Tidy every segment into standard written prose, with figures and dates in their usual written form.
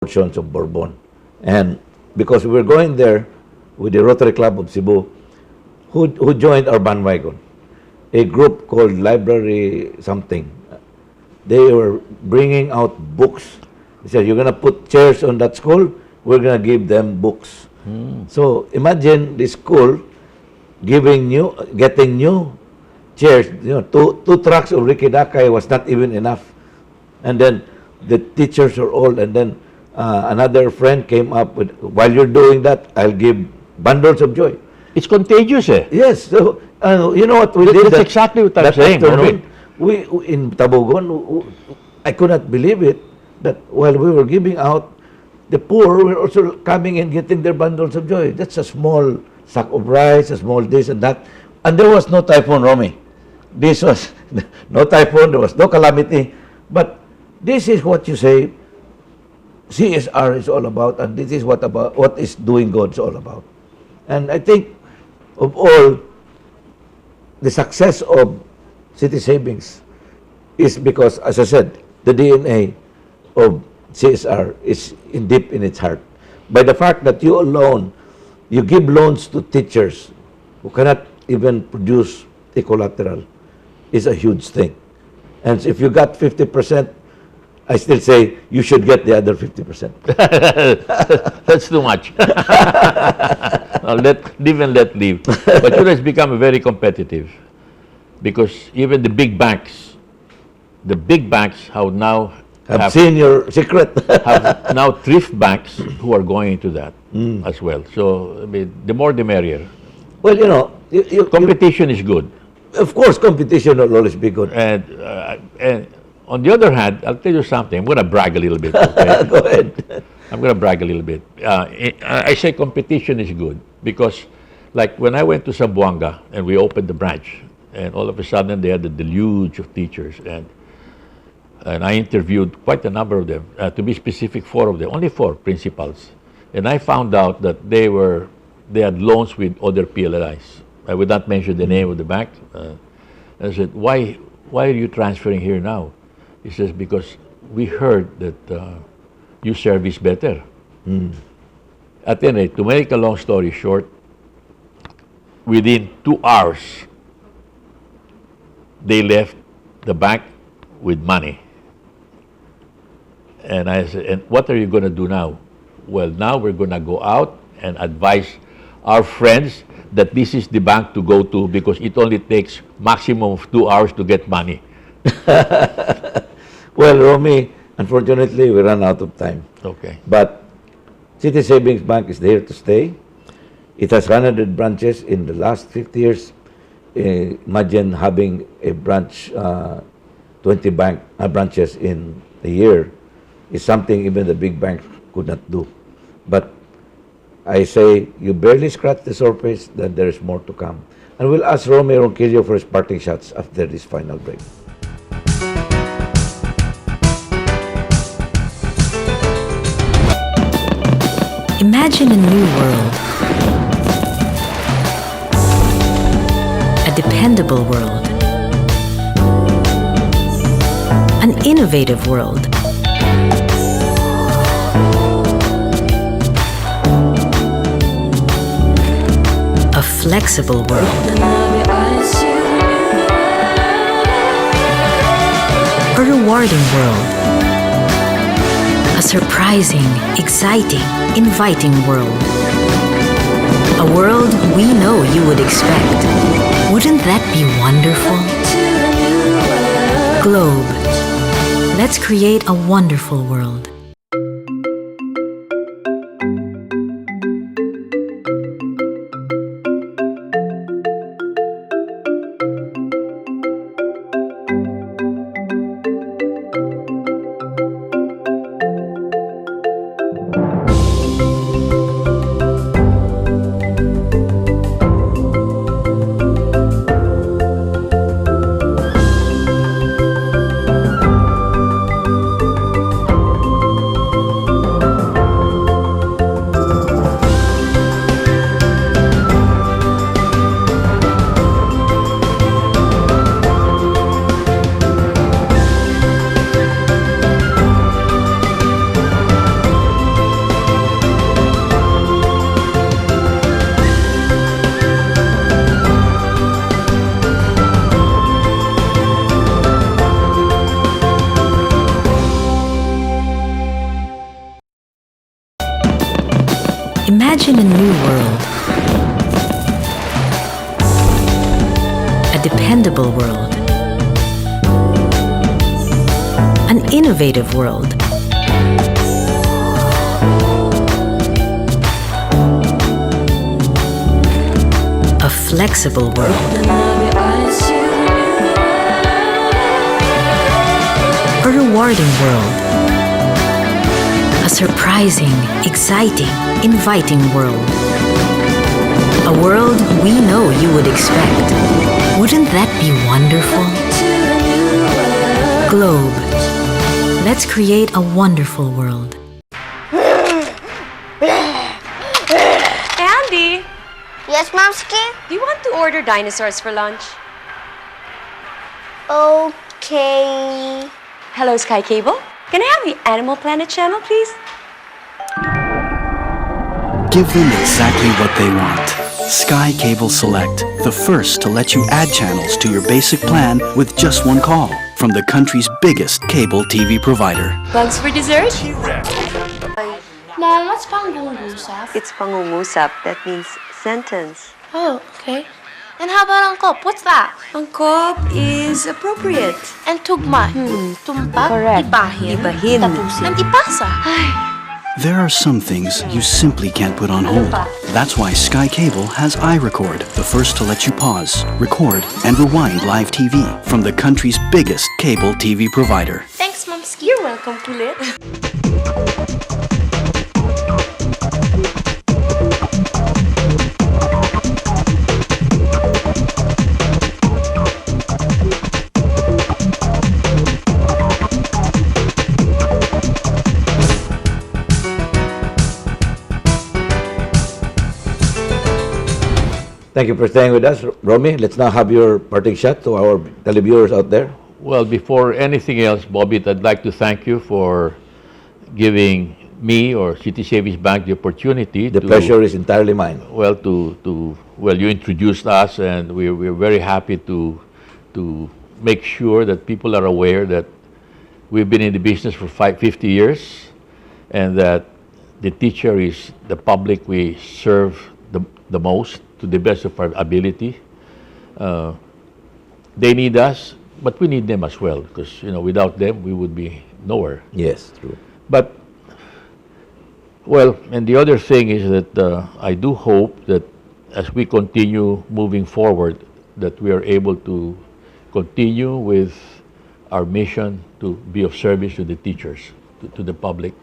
portions of Bourbon. And because we were going there with the Rotary Club of Cebu, who joined our bandwagon? A group called Library something. They were bringing out books. They said, you're going to put chairs on that school, we're going to give them books. So imagine the school getting new chairs. Two trucks of Ricky Dakay was not even enough. And then the teachers are old. And then another friend came up with, while you're doing that, I'll give bundles of joy. It's contagious, eh? Yes. So, you know what we did? That's exactly what I'm saying. We in Tabogon, I could not believe it, that while we were giving out, the poor were also coming and getting their bundles of joy. That's a small sack of rice, a small this and that. And there was no typhoon, Romy. This was no typhoon, there was no calamity. But this is what you say CSR is all about, and this is what is doing good is all about. And I think of all, the success of CitySavings is because, as I said, the DNA of CSR is deep in its heart. By the fact that you alone, you give loans to teachers who cannot even produce a collateral, is a huge thing. And if you got 50%, I still say you should get the other 50%. That's too much. Live and let live. But it has become very competitive because even the big banks have seen your secret. have now thrift banks who are going into that as well. So I mean, the more the merrier. Well, Competition is good. Of course, competition will always be good. And on the other hand, I'll tell you something. I'm going to brag a little bit. Okay? Go ahead. I'm going to brag a little bit. I say competition is good because, like when I went to Zamboanga and we opened the branch, and all of a sudden they had a deluge of teachers, and I interviewed quite a number of them. To be specific, 4 of them, only 4 principals, and I found out that they had loans with other PLLIs. I would not mention the name of the bank. I said, why are you transferring here now? He says, because we heard that you service better. At any rate, to make a long story short, within 2 hours, they left the bank with money. And I said, and what are you going to do now? Well, now we're going to go out and advise our friends that this is the bank to go to because it only takes maximum of 2 hours to get money. Well, Romy, unfortunately, we ran out of time. Okay. But CitySavings Bank is there to stay. It has 100 branches in the last 50 years. Imagine having a branch, 20 branches in a year is something even the big banks could not do. But I say you barely scratch the surface, then there is more to come. And we'll ask Romy Ronquillo for his parting shots after this final break. Imagine a new world. A dependable world. An innovative world. A flexible world. A rewarding world. A surprising, exciting, inviting world. A world we know you would expect. Wouldn't that be wonderful? Globe. Let's create a wonderful world. Imagine a new world. A dependable world. An innovative world. A flexible world. A rewarding world. A surprising, exciting, inviting world. A world we know you would expect. Wouldn't that be wonderful? Globe. Let's create a wonderful world. Andy, Yes, Momski? do you want to order dinosaurs for lunch? Okay. Hello, Sky Cable. Can I have the Animal Planet channel, please? Give them exactly what they want. Sky Cable Select, the first to let you add channels to your basic plan with just one call from the country's biggest cable TV provider. Bugs for dessert? Mom, what's pangungusap? It's pangungusap. That means sentence. Oh, okay. And how about angkop? What's that? Angkop is appropriate. And tugma? Tumpak? Correct. Ibahin? Ibahin. Tapusin? And ipasa? There are some things you simply can't put on hold. That's why Sky Cable has iRecord, the first to let you pause, record, and rewind live TV from the country's biggest cable TV provider. Thanks, Momski. You're welcome, Kulit. Thank you for staying with us, Romy. Let's now have your parting shot to our televiewers out there. Well, before anything else, Bobit, I'd like to thank you for giving me or CitySavings Bank the opportunity The to, pleasure is entirely mine. well, you introduced us, and we're very happy to make sure that people are aware that we've been in the business for 50 years, and that the teacher is the public we serve the most to the best of our ability. They need us, but we need them as well, because without them we would be nowhere. Yes, true. But well, and the other thing is that I do hope that as we continue moving forward, that we are able to continue with our mission to be of service to the teachers, to the public,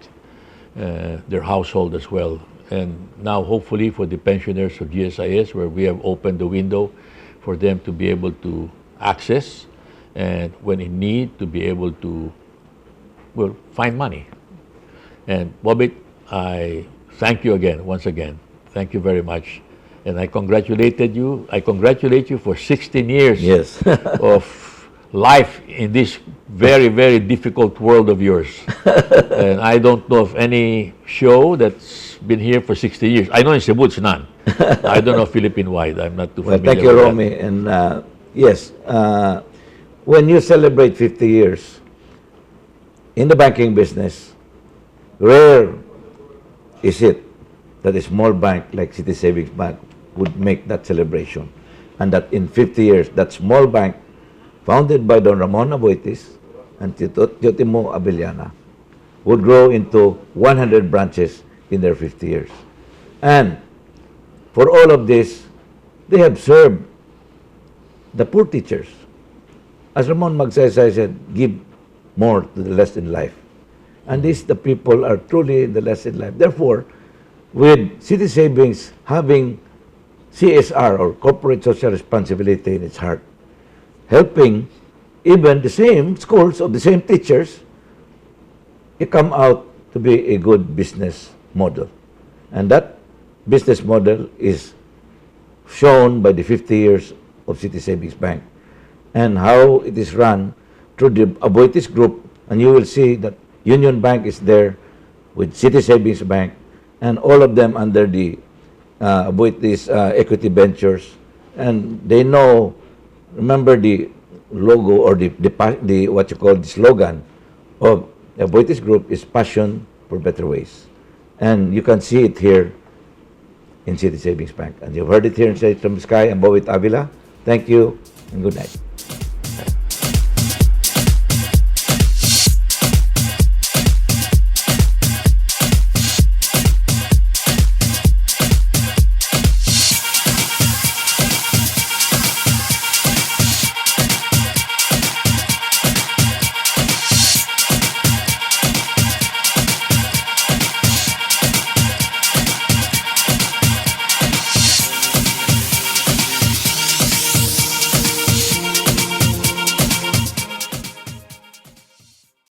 their household as well. And now hopefully for the pensioners of GSIS, where we have opened the window for them to be able to access, and when in need, to be able to, well, find money. And Bobit, I thank you again, once again. Thank you very much. And I congratulate you for 16 years Yes. of life in this very, very difficult world of yours. And I don't know of any show that's been here for 60 years. I know in Cebu it's none. I don't know Philippine-wide. I'm not too Well, familiar thank you, with that. Romy. And yes, when you celebrate 50 years in the banking business, rare is it that a small bank like CitySavings Bank would make that celebration. And that in 50 years, that small bank, founded by Don Ramon Aboitis and Timo Avila, would grow into 100 branches in their 50 years. And for all of this, they have served the poor teachers. As Ramon Magsaysay said, give more to the less in life. And the people are truly the less in life. Therefore, with CitySavings having CSR, or corporate social responsibility, in its heart, helping even the same schools of the same teachers, it come out to be a good business model. And that business model is shown by the 50 years of CitySavings Bank and how it is run through the Aboitis Group. And you will see that Union Bank is there with CitySavings Bank, and all of them under the Aboitis Equity Ventures. And they know, remember the logo, or the what you call the slogan of the Aboitis Group is passion for better ways. And you can see it here in City Savings Bank. And you've heard it here from Sky and Bobit Avila. Thank you and good night.